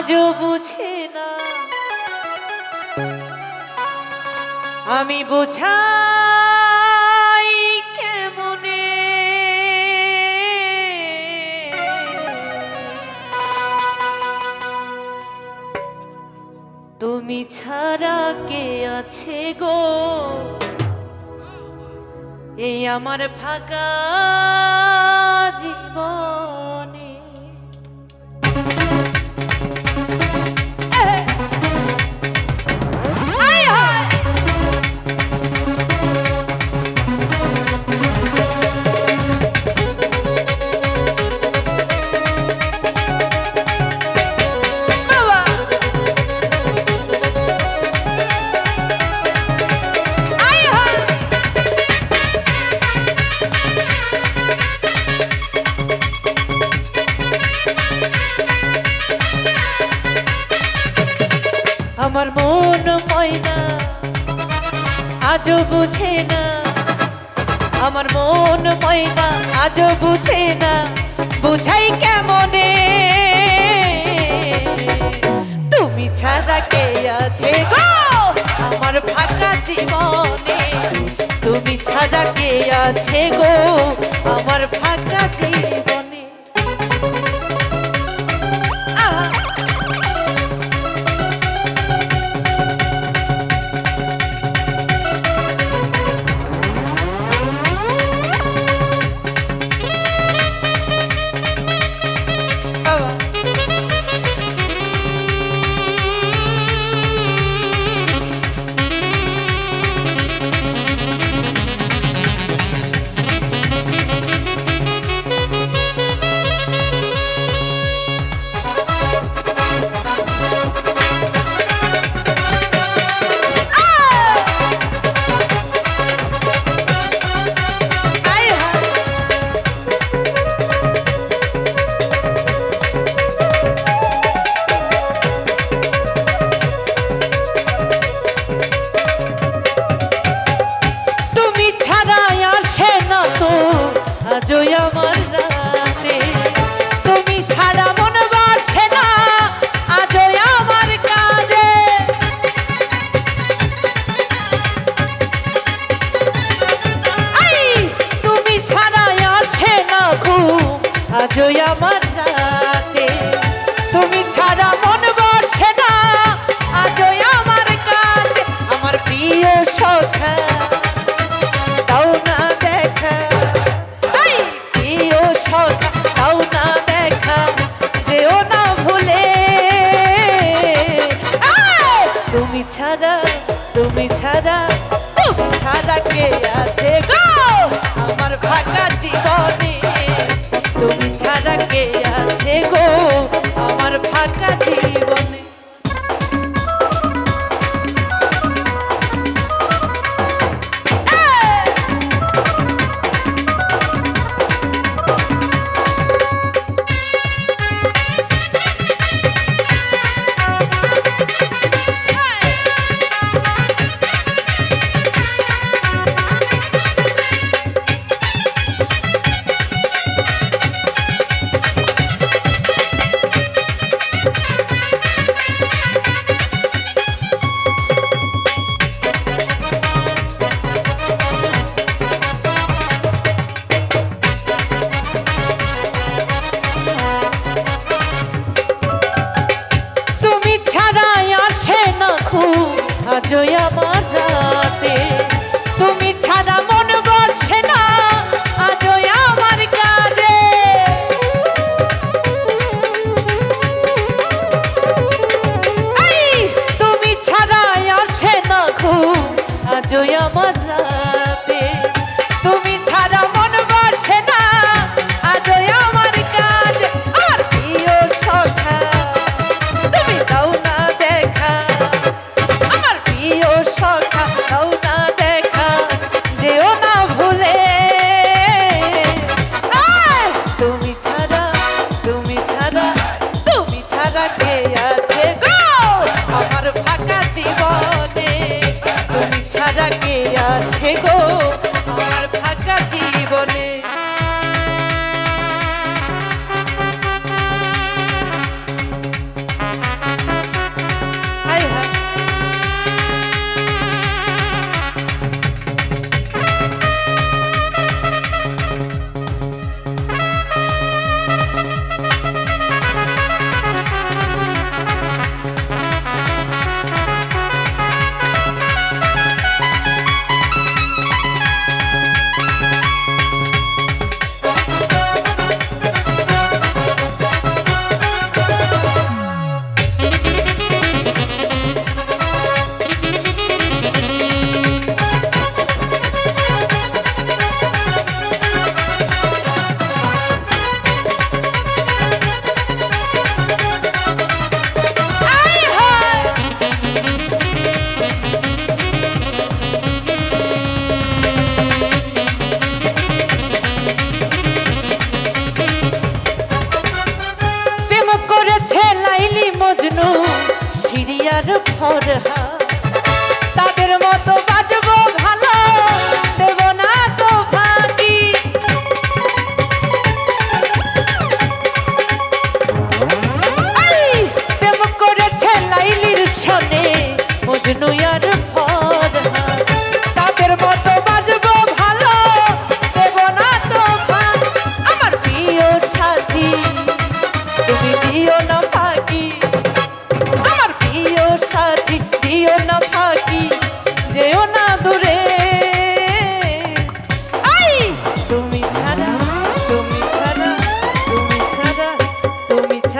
আজও বুঝে না আমি বোঝাই কেমনে তুমি ছাড়া কে আছে গো এই আমার ফাঁকা জীবনে আমার মন ময়না আজও বুঝে না আমার মন ময়না আজও বুঝে না বুঝাই কেমনে তুমি ছাড়া কে আছে গো আমার ফাঁকা জীবনে তুমি ছাড়া কে আছে গো আমার ফাঁকা জীবনে আজও আমার রাতে তুমি সারা মন বাসে না আজও আমার কাজে তুমি সারা আসে না ঘুম আজও আমার রাতে তুমি ছাড়া মন বাসে না আজও আমার কাজ আমার প্রিয় সখা তাও না দেখা তাও না দেখা যেও না ভুলে তুমি ছাড়া তুমি ছাড়া তুমি ছাড়া কে আছে গো আমার ফাঁকা জীবনে তুমি ছাড়া কে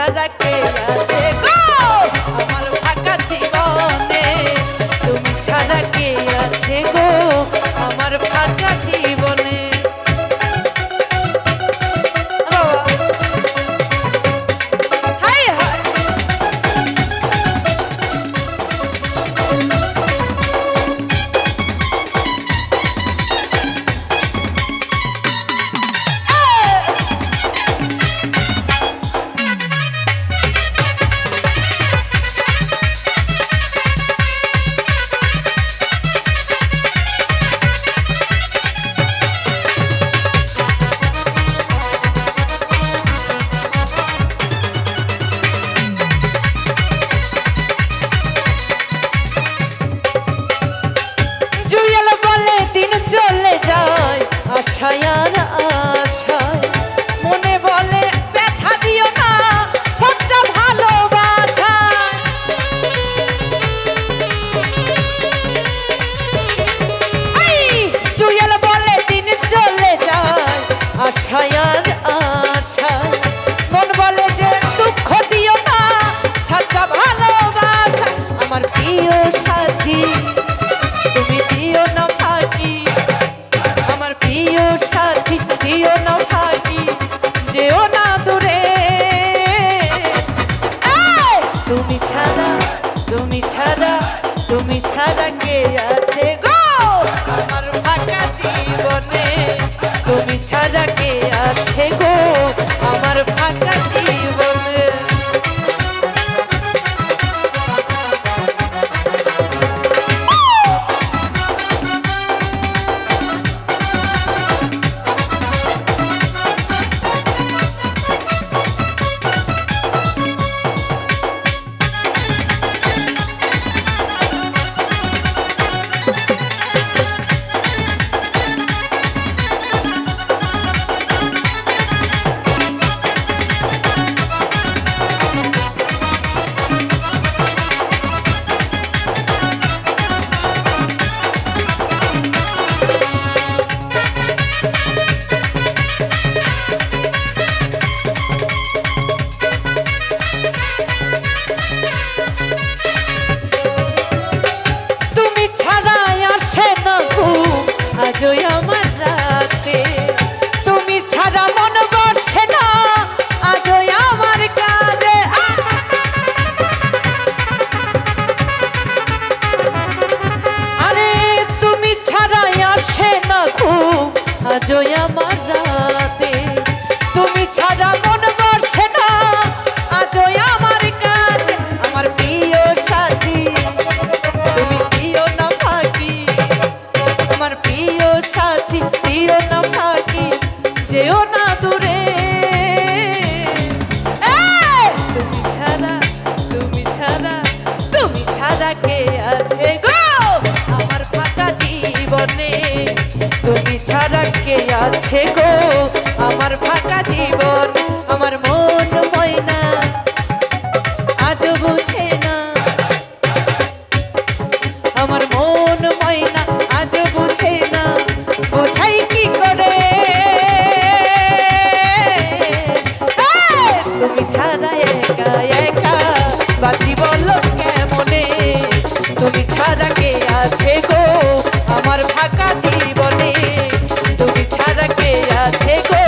ছাড়া কে আছে গো আমার ফাঁকা জীবনে, তুমি ছাড়া কে আছে গো আমার ফাঁকা জীবনে। হাই হাই আশায় আর আশায় মনে বলে ব্যথা দিও না সচ্চা ভালোবাসা। জুয়েল বলে দিন চলে যায় আশায় আর আশায়, মন বলে যে দুঃখ দিও না সচ্চা ভালোবাসা। আমার প্রিয় সাথী তুমি দিও না ফাঁকি, আমার প্রিয় সাথী দিও না ফাঁকি, যেও না দূরে। তুমি ছাড়া তুমি ছাড়া তুমি ছাড়া কে আছে গো আমার ফাঁকা জীবনে, তুমি ছাড়া কে আছে গো আমার ফাঁকা জীবনে। আজই আমার রাতে তুমি ছাড়া মন বসে না, আজই আমার কাজে। আরে তুমি ছাড়াই আসে না ঘুম আজই আমার রাতে, তুমি ছাড়া মন বসে না আজই আমার কাজে। আমার প্রিয় সাথী তুমি দিও না ফাঁকি, আমার প্রিয় সাথী দিও না ফাঁকি, যেও না দূরে। তুমি ছাড়া তুমি ছাড়া তুমি ছাড়া কে আছে গো আমার ফাঁকা জীবনে, তুমি ছাড়া কে আছে গো আমার ফাঁকা জীবন। আমার মন ময়না আজ বুঝে না, আমার মন ময়না আজ বুঝে না, বোঝাই কি করে। তুমি ছাড়া একা একা বাঁচি বলো কেমনে, তুমি ছাড়া কে আছে গো আমার ফাঁকা জীবনে, তুমি ছাড়া কে আছে গো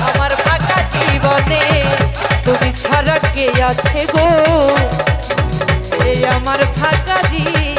আমার ফাঁকা জীবনে, তুমি ছাড়া কে আছে গো এই আমার ফাঁকা জীবনে।